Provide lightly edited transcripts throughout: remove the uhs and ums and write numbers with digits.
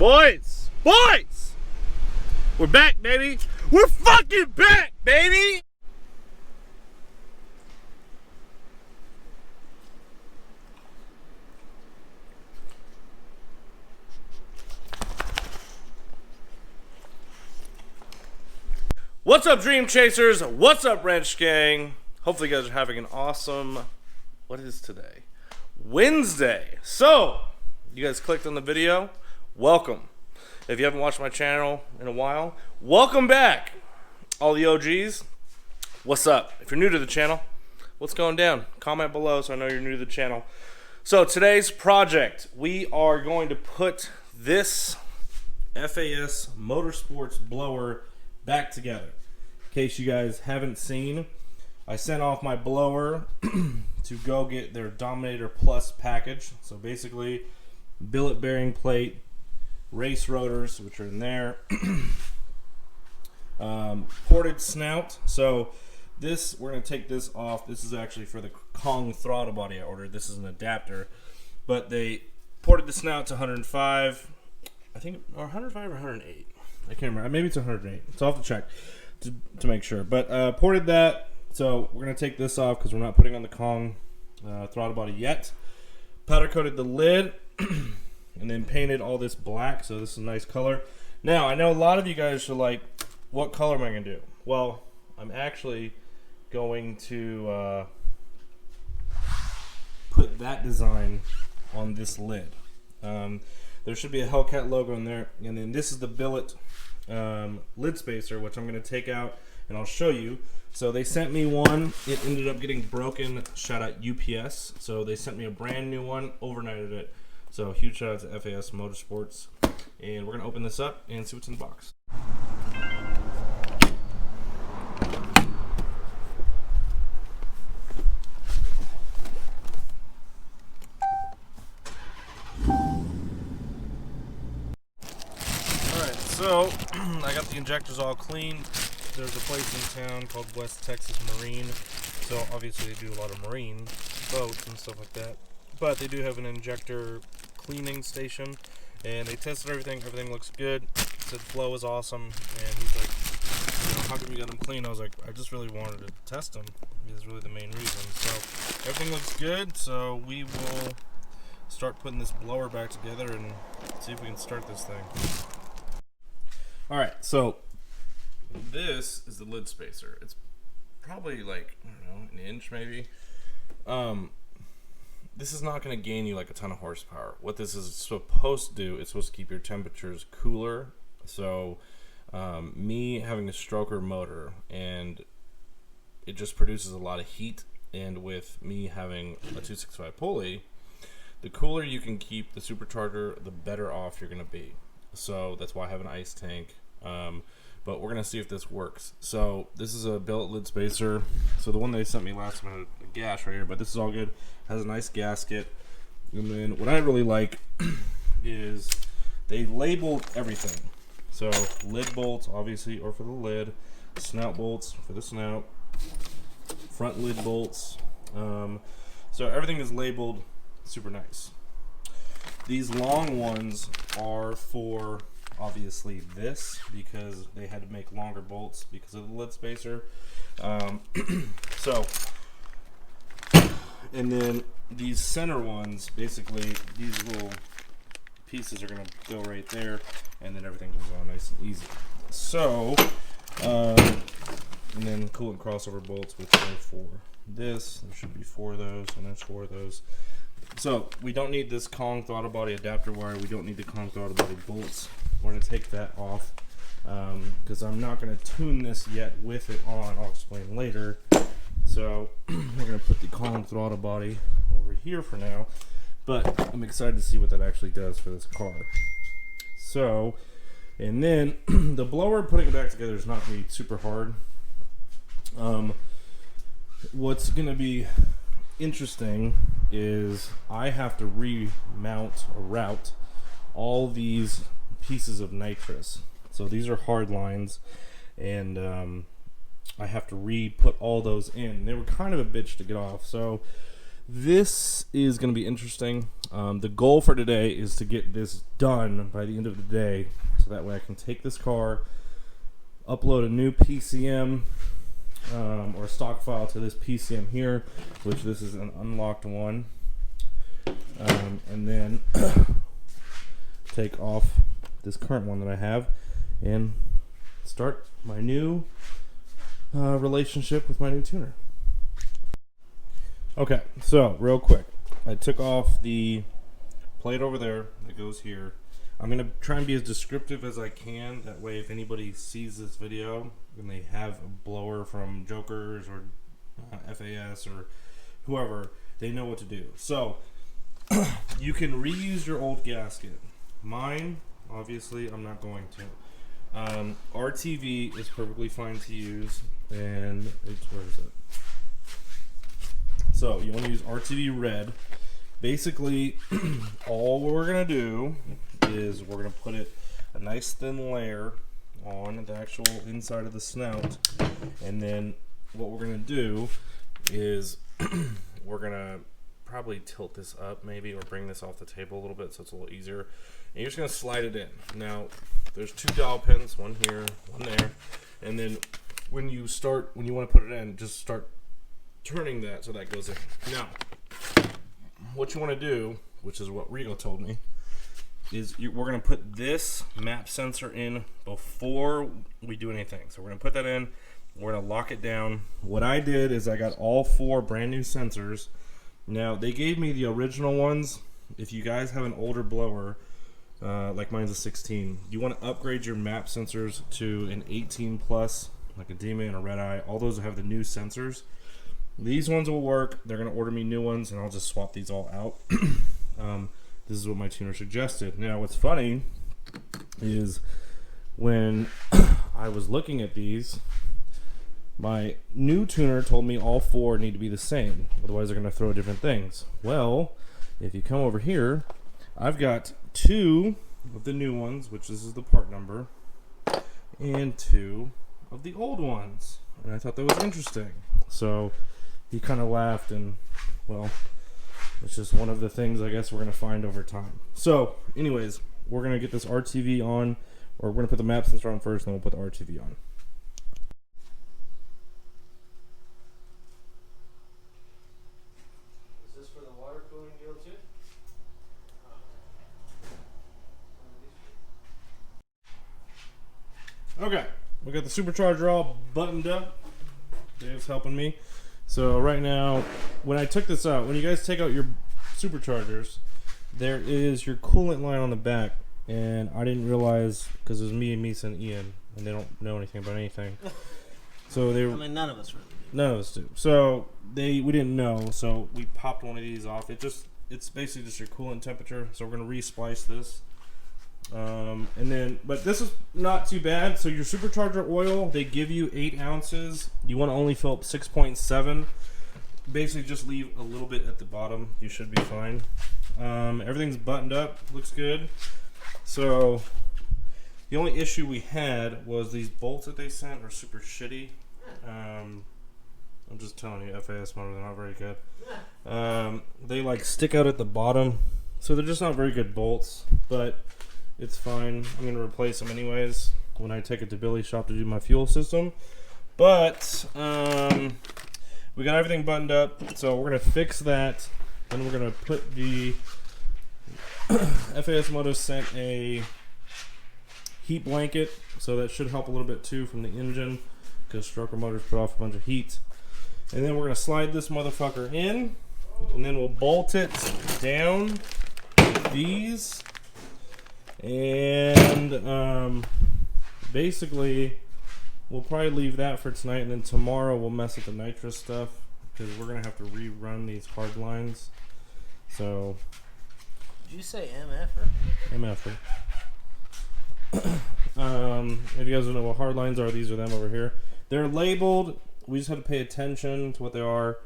Boys! We're back, baby! We're fucking back, baby! What's up, Dream Chasers? What's up, Wrench Gang? Hopefully you guys are having an awesome, what is today? Wednesday. So, you guys clicked on the video. Welcome. If you haven't watched my channel in a while, welcome back. All the OGs, what's up? If you're new to the channel, what's going down? Comment below so I know you're new to the channel. So today's project, we are going to put this FAS Motorsports blower back together. In case you guys haven't seen, I sent off my blower to go get their Dominator Plus package. So basically, billet bearing plate, race rotors, which are in there, ported snout. So this, we're going to take this off. This is actually for the Kong throttle body I ordered. This is an adapter, but they ported the snout to 105, I think, or 105 or 108. I can't remember. Maybe it's 108. So I'll have to check to make sure. But ported that. So we're going to take this off because we're not putting on the Kong throttle body yet. Powder coated the lid and then painted all this black. So this is a nice color. Now, I know a lot of you guys are like, what color am I going to do? Well, I'm actually going to put that design on this lid. There should be a HELLCAT logo in there. And then this is the billet lid spacer, which I'm going to take out and I'll show you. So they sent me one. It ended up getting broken. Shout out UPS. So they sent me a brand new one, overnighted it. So huge shout out to FAS Motorsports. And we're going to open this up and see what's in the box. Alright, so I got the injectors all clean. There's a place in town called West Texas Marine, so obviously they do a lot of marine boats and stuff like that, but they do have an injector cleaning station, and they tested everything looks good. Said flow is awesome, and he's like, you know, how come you got them clean? I was like, I just really wanted to test them. Is really the main reason. So everything looks good, so we will start putting this blower back together and see if we can start this thing. Alright, so this is the lid spacer. It's probably like, I don't know, an inch maybe. This is not going to gain you like a ton of horsepower. What this is supposed to do, it's supposed to keep your temperatures cooler. So me having a stroker motor, and it just produces a lot of heat, and with me having a 265 pulley, the cooler you can keep the supercharger, the better off you're going to be. So that's why I have an ice tank. But we're going to see if this works. So this is a billet lid spacer. So the one they sent me last time had a gash right here, but this is all good. Has a nice gasket. And then what I really like is they labeled everything. So lid bolts, obviously, or for the lid. Snout bolts for the snout. Front lid bolts. So everything is labeled super nice. These long ones are for, obviously, this, because they had to make longer bolts because of the lid spacer. So, and then these center ones, basically, these little pieces are going to go right there, and then everything goes on nice and easy. So, and then coolant crossover bolts, which are for this. There should be 4 of those, and there's 4 of those. So, we don't need this Kong throttle body adapter wire. We don't need the Kong throttle body bolts. We're going to take that off because I'm not going to tune this yet with it on. I'll explain later. So we're going to put the Kong throttle body over here for now. But I'm excited to see what that actually does for this car. So, and then the blower, putting it back together is not going to be super hard. What's going to be interesting is I have to remount or route all these pieces of nitrous. So these are hard lines, and I have to re-put all those in. They were kind of a bitch to get off. So this is going to be interesting. The goal for today is to get this done by the end of the day, so that way I can take this car, upload a new PCM or stock file to this PCM here, which this is an unlocked one, and then take off this current one that I have and start my new relationship with my new tuner. Okay, so real quick, I took off the plate over there that goes here. I'm going to try and be as descriptive as I can. That way, if anybody sees this video and they have a blower from Jokers or FAS or whoever, they know what to do. So, you can reuse your old gasket. Mine, obviously, I'm not going to. RTV is perfectly fine to use, and where is it? So, you want to use RTV red. Basically, all we're going to do is we're going to put a nice thin layer on the actual inside of the snout, and then what we're going to do is we're going to probably tilt this up maybe, or bring this off the table a little bit so it's a little easier, and you're just going to slide it in. Now there's 2 dowel pins, one here, one there, and then when you want to put it in, just start turning that so that goes in. Now what you want to do, which is what Rigo told me, is we're going to put this map sensor in before we do anything. So we're going to put that in, we're going to lock it down. What I did is I got all 4 brand new sensors. Now they gave me the original ones. If you guys have an older blower, like mine's a 16, you want to upgrade your map sensors to an 18 plus, like a D-Man or Red Eye. All those have the new sensors. These ones will work. They're going to order me new ones, and I'll just swap these all out. This is what my tuner suggested. Now, what's funny is when I was looking at these, my new tuner told me all 4 need to be the same. Otherwise, they're going to throw different things. Well, if you come over here, I've got 2 of the new ones, which this is the part number, and 2 of the old ones. And I thought that was interesting. So he kind of laughed, and well, it's just one of the things I guess we're going to find over time. So anyways, we're going to get this RTV on, or we're going to put the map sensor on first, and then we'll put the RTV on. Is this for the water cooling deal too? Okay, we got the supercharger all buttoned up. Dave's helping me. So right now, when I took this out, when you guys take out your superchargers, there is your coolant line on the back, and I didn't realize, because it was me and Misa and Ian, and they don't know anything about anything. So they were, I mean, none of us really do. none of us do. So we didn't know, so we popped one of these off. It's basically just your coolant temperature. So we're gonna re-splice this. But this is not too bad. So your supercharger oil, they give you 8 ounces. You want to only fill up 6.7. Basically just leave a little bit at the bottom. You should be fine. Everything's buttoned up, looks good. So the only issue we had was these bolts that they sent are super shitty. I'm just telling you, FAS motor, they're not very good. They like stick out at the bottom, so they're just not very good bolts, but it's fine. I'm going to replace them anyways when I take it to Billy's shop to do my fuel system. But we got everything buttoned up, so we're going to fix that. Then we're going to put the FAS Moto sent a heat blanket, so that should help a little bit too from the engine, because stroker motors put off a bunch of heat. And then we're going to slide this motherfucker in, and then we'll bolt it down with these. And basically we'll probably leave that for tonight, and then tomorrow we'll mess with the nitrous stuff, because we're gonna have to rerun these hard lines. So Did you say MFer? if you guys don't know what hard lines are, these are them over here. They're labeled. We just have to pay attention to what they are,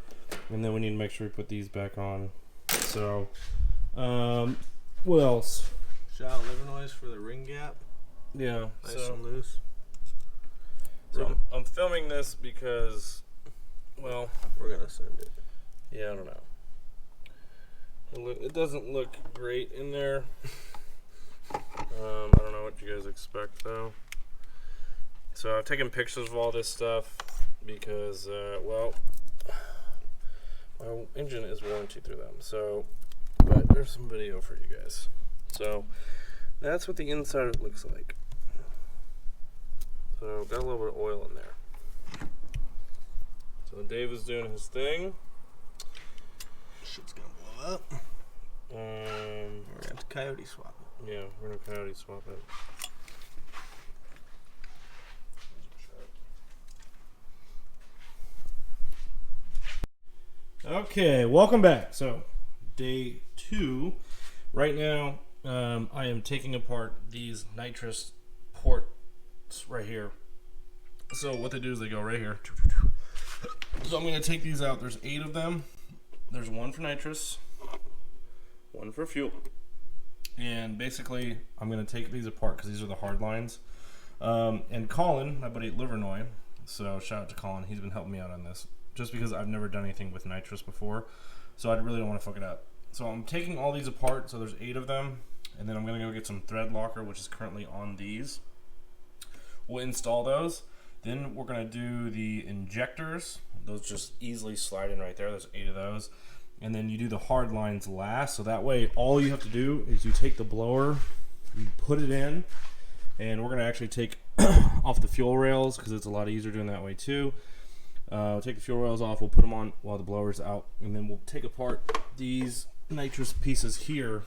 and then we need to make sure we put these back on. So what else? Shout out Livernoise for the ring gap. Yeah, Nice and loose. So I'm filming this because, well, we're gonna send it. yeah, I don't know. It doesn't look great in there. I don't know what you guys expect though. So I've taken pictures of all this stuff because, well, my engine is warranty through them. So, but there's some video for you guys. So that's what the inside looks like. So got a little bit of oil in there. So Dave is doing his thing. Shit's gonna blow up. We're gonna have to coyote swap it. Yeah, we're gonna coyote swap it. Okay, welcome back. So, day 2. Right now, I am taking apart these nitrous ports right here. So what they do is they go right here. So I'm going to take these out. There's 8 of them. There's 1 for nitrous, 1 for fuel. And basically, I'm going to take these apart because these are the hard lines. And Colin, my buddy at Livernois, so shout out to Colin, he's been helping me out on this. Just because I've never done anything with nitrous before, so I really don't want to fuck it up. So I'm taking all these apart, so there's 8 of them, and then I'm going to go get some thread locker, which is currently on these. We'll install those. Then we're going to do the injectors. Those just easily slide in right there. There's 8 of those. And then you do the hard lines last, so that way all you have to do is you take the blower, you put it in, and we're going to actually take off the fuel rails because it's a lot easier doing that way too. Take the fuel rails off, we'll put them on while the blower's out, and then we'll take apart these nitrous pieces here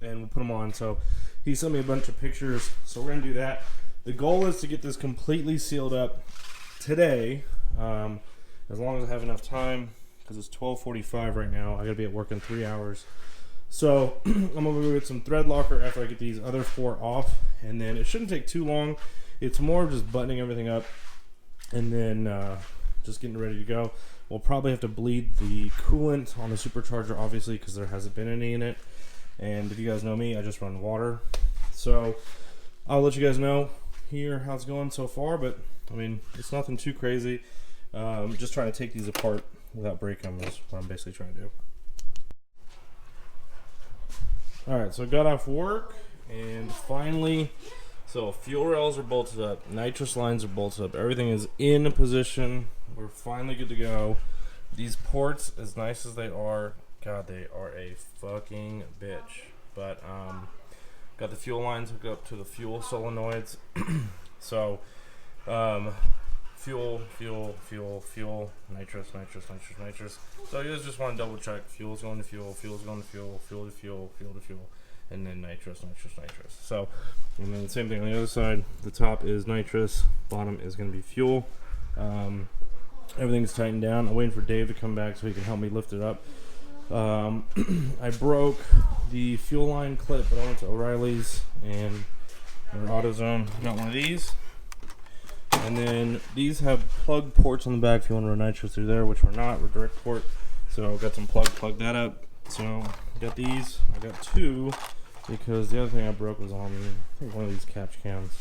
and we'll put them on. So he sent me a bunch of pictures, so we're going to do that. The goal is to get this completely sealed up today, as long as I have enough time, because it's 12:45 right now. I got to be at work in 3 hours. So I'm going to go get some thread locker after I get these other 4 off, and then it shouldn't take too long. It's more just buttoning everything up and then just getting ready to go. We'll probably have to bleed the coolant on the supercharger, obviously, because there hasn't been any in it. And if you guys know me, I just run water. So I'll let you guys know here how it's going so far, but I mean, it's nothing too crazy. Just trying to take these apart without breaking them is what I'm basically trying to do. Alright, so I got off work, and finally, so fuel rails are bolted up, nitrous lines are bolted up, everything is in position. We're finally good to go. These ports, as nice as they are, God, they are a fucking bitch. But got the fuel lines hooked up to the fuel solenoids. So fuel, nitrous. So you guys just want to double check. Fuel's going to fuel, fuel to fuel, and then nitrous. So, and then the same thing on the other side. The top is nitrous, bottom is going to be fuel. Everything's tightened down. I'm waiting for Dave to come back so he can help me lift it up. I broke the fuel line clip, but I went to O'Reilly's and AutoZone. I got one of these. And then these have plug ports on the back if you want to run nitrous through there, which we're not. We're direct port. So I've got some plug that up. So I got these. I got 2 because the other thing I broke was on, I think, one of these catch cans.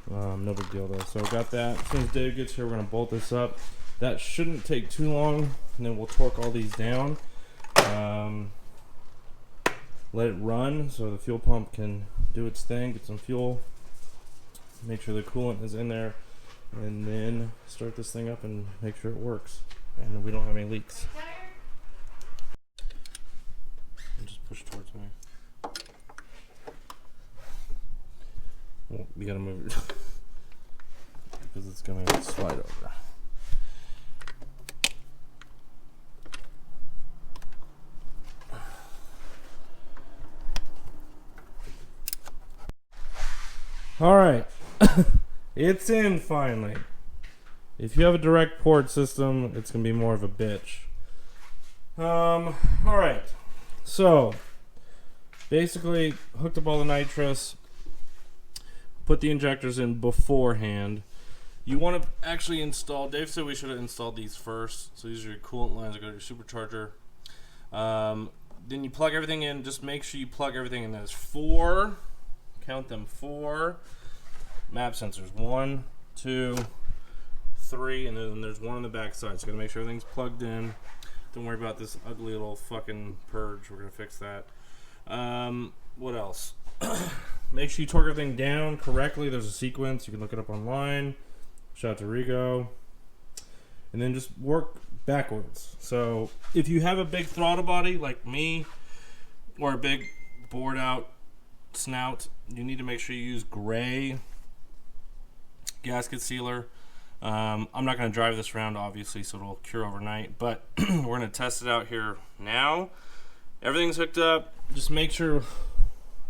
No big deal though. So I got that. As soon as Dave gets here, we're going to bolt this up. That shouldn't take too long, and then we'll torque all these down. Let it run so the fuel pump can do its thing, get some fuel, make sure the coolant is in there, and then start this thing up and make sure it works and we don't have any leaks. Just push towards me. Well, you gotta move it because it's gonna slide over. Alright, it's in finally. If you have a direct port system, it's going to be more of a bitch. Alright, so basically hooked up all the nitrous, put the injectors in beforehand. You want to actually install, Dave said we should have installed these first. So these are your coolant lines that go to your supercharger. Then you plug everything in, just make sure you plug everything in. There's 4. Count them, 4 map sensors. 1, 2, 3, and then there's one on the back side. So you gotta make sure everything's plugged in. Don't worry about this ugly little fucking purge. We're gonna fix that. What else? Make sure you torque everything down correctly. There's a sequence. You can look it up online. Shout out to Rigo. And then just work backwards. So if you have a big throttle body like me, or a big bored out snout, you need to make sure you use gray gasket sealer. I'm not going to drive this around, obviously, so it'll cure overnight. But we're going to test it out here now. Everything's hooked up. Just make sure,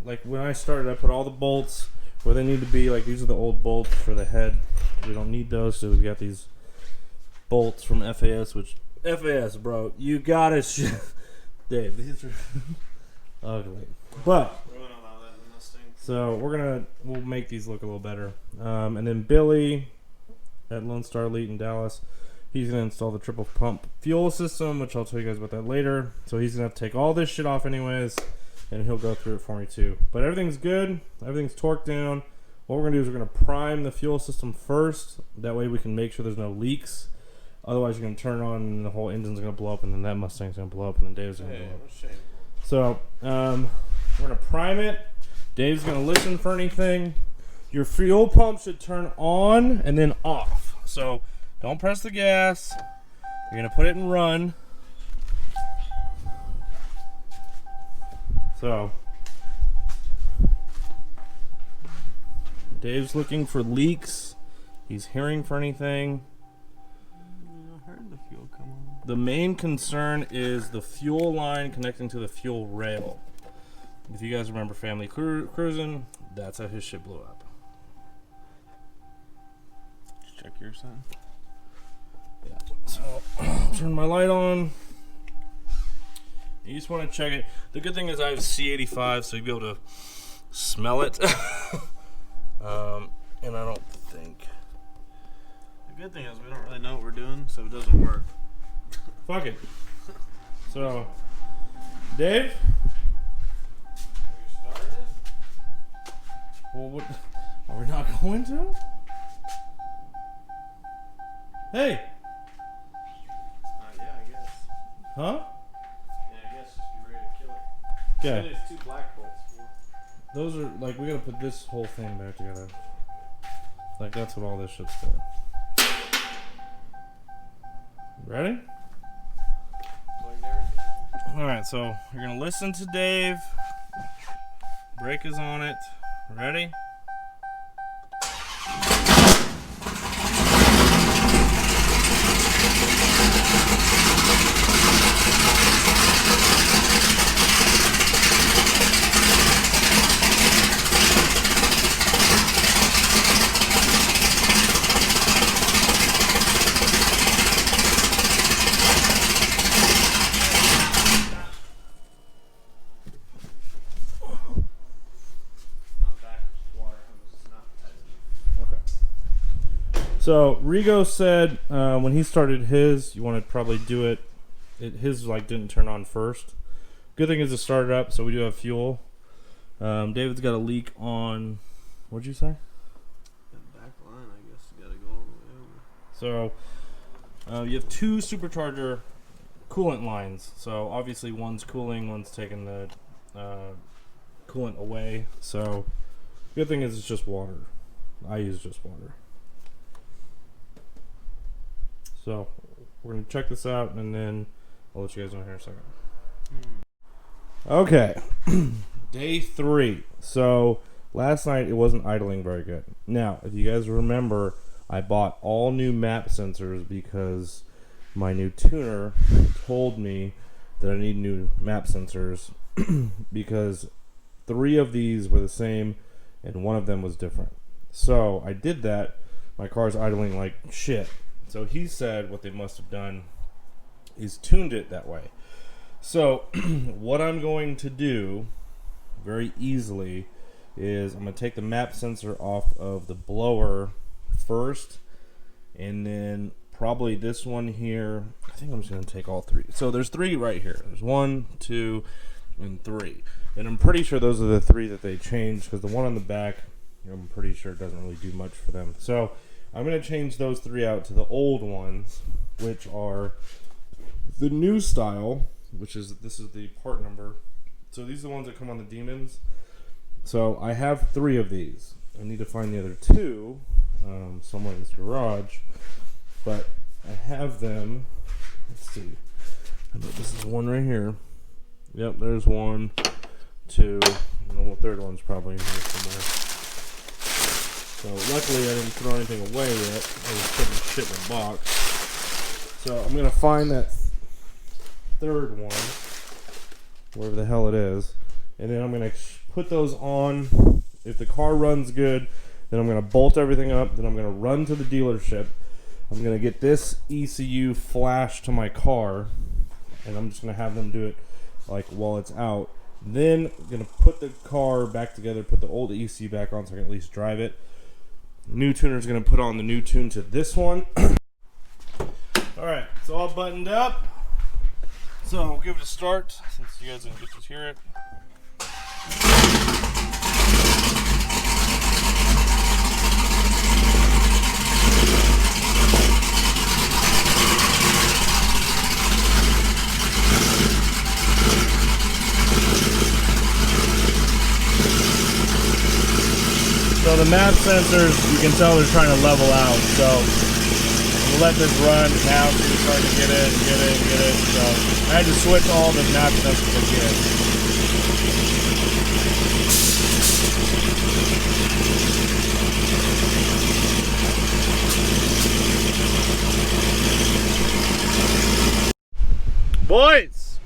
like when I started, I put all the bolts where they need to be. Like these are the old bolts for the head. We don't need those, so we got these bolts from FAS, which FAS, bro, you gotta Dave, these are ugly, but so we'll make these look a little better. And then Billy at Lone Star Elite in Dallas, he's gonna install the triple pump fuel system, which I'll tell you guys about that later. So he's gonna have to take all this shit off anyways, and he'll go through it for me too. But everything's good, everything's torqued down. What we're gonna do is we're gonna prime the fuel system first. That way we can make sure there's no leaks. Otherwise, you're going to turn it on and the whole engine's going to blow up, and then that Mustang's going to blow up, and then Dave's going to blow up. So, we're going to prime it. Dave's going to listen for anything. Your fuel pump should turn on and then off. So, don't press the gas. You're going to put it in run. So, Dave's looking for leaks. He's hearing for anything. The main concern is the fuel line connecting to the fuel rail. If you guys remember Family Cruising, that's how his shit blew up. Just check your son. Yeah. So, turn my light on. You just want to check it. The good thing is I have C85, so you'll be able to smell it. And I don't think. The good thing is we don't really know what we're doing, so it doesn't work. Fuck it. So, Dave? Have you started it? Well, what? Are we not going to? Hey! Yeah, I guess. Huh? Yeah, I guess just be ready to kill it. Okay. There's 2 black bolts. Those are, like, we gotta put this whole thing back together. Like, that's what all this shit's for. Ready? Alright, so you're gonna listen to Dave. Brake is on it. Ready? So Rigo said when he started his, you want to probably do it. His like didn't turn on first. Good thing is it started up, so we do have fuel. David's got a leak on. What'd you say? The back line, I guess, got to go all the way over. So you have 2 supercharger coolant lines. So obviously one's cooling, one's taking the coolant away. So good thing is it's just water. I use just water. So we're going to check this out, and then I'll let you guys know here in a second. Okay. Day 3. So last night it wasn't idling very good. Now, if you guys remember, I bought all new map sensors because my new tuner told me that I need new map sensors because 3 of these were the same and 1 of them was different. So I did that. My car's idling like shit. So he said what they must have done is tuned it that way. So what I'm going to do very easily is I'm going to take the map sensor off of the blower first, and then probably this one here. I think I'm just going to take all 3. So there's 3 right here. There's 1, 2, and 3. And I'm pretty sure those are the 3 that they changed, because the one on the back, I'm pretty sure it doesn't really do much for them. So I'm going to change those 3 out to the old ones, which are the new style, which is, this is the part number. So these are the ones that come on the Demons. So I have 3 of these. I need to find the other 2 somewhere in this garage. But I have them. Let's see. I know this is one right here. Yep, there's 1, 2, and the 3rd one's probably in here somewhere. So luckily I didn't throw anything away yet. I was putting shit in a box. So I'm gonna find that 3rd one, wherever the hell it is, and then I'm gonna put those on. If the car runs good, then I'm gonna bolt everything up. Then I'm gonna run to the dealership. I'm gonna get this ECU flashed to my car, and I'm just gonna have them do it like while it's out. Then I'm gonna put the car back together, put the old ECU back on so I can at least drive it. New tuner's gonna put on the new tune to this one. Alright, it's all buttoned up. So we'll give it a start since you guys didn't get to hear it. So the map sensors, you can tell they're trying to level out. So we'll let this run. Now it's starting to get it. So I had to switch all the map sensors again. Boys!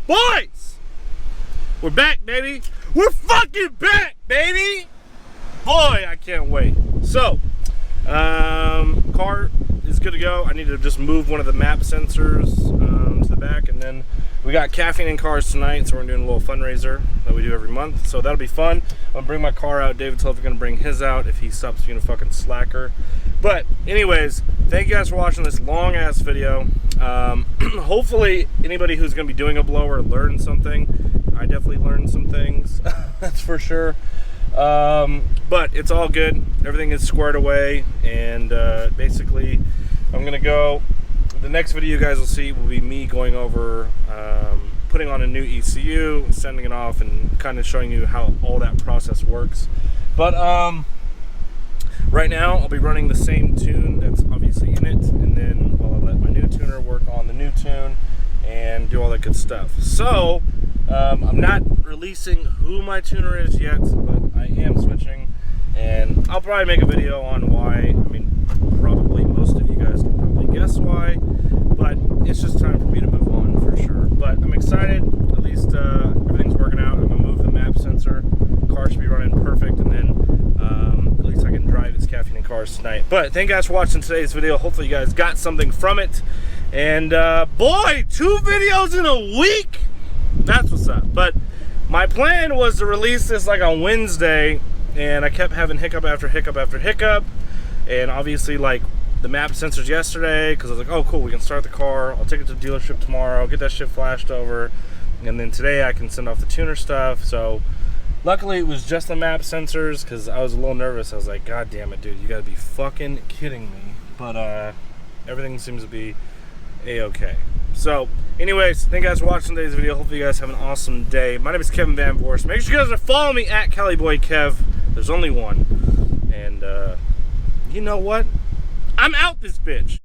We're back, baby! We're fucking back, baby! Boy, I can't wait. So, car is good to go. I need to just move one of the map sensors to the back, and then we got caffeine in cars tonight, so we're doing a little fundraiser that we do every month. So that'll be fun. I'm gonna bring my car out. David's hopefully gonna bring his out if he stops being a fucking slacker. But anyways, thank you guys for watching this long ass video. Hopefully anybody who's gonna be doing a blower learned something. I definitely learned some things, that's for sure. But it's all good. Everything is squared away, and basically I'm gonna go, the next video you guys will see will be me going over putting on a new ECU, sending it off, and kind of showing you how all that process works. But right now I'll be running the same tune that's obviously in it, and then while I let my new tuner work on the new tune and do all that good stuff. So I'm not releasing who my tuner is yet, but I am switching, and I'll probably make a video on why. I mean, probably most of you guys can probably guess why, but it's just time for me to move on for sure. But I'm excited. At least everything's working out. I'm gonna move the map sensor. Car should be running perfect, and then at least I can drive its caffeine in cars tonight. But thank you guys for watching today's video. Hopefully you guys got something from it. And boy, 2 videos in a week. That's what's up. But my plan was to release this like on Wednesday, and I kept having hiccup after hiccup after hiccup, and obviously like the map sensors yesterday, because I was like, oh cool, we can start the car, I'll take it to the dealership tomorrow, get that shit flashed over, and then today I can send off the tuner stuff. So luckily it was just the map sensors, because I was a little nervous. I was like, god damn it, dude, you gotta be fucking kidding me. But everything seems to be a-okay. So anyways, thank you guys for watching today's video. Hopefully you guys have an awesome day. My name is Kevin Van Voris. Make sure you guys are following me at CaliBoyKev. There's only one. And you know what? I'm out this bitch.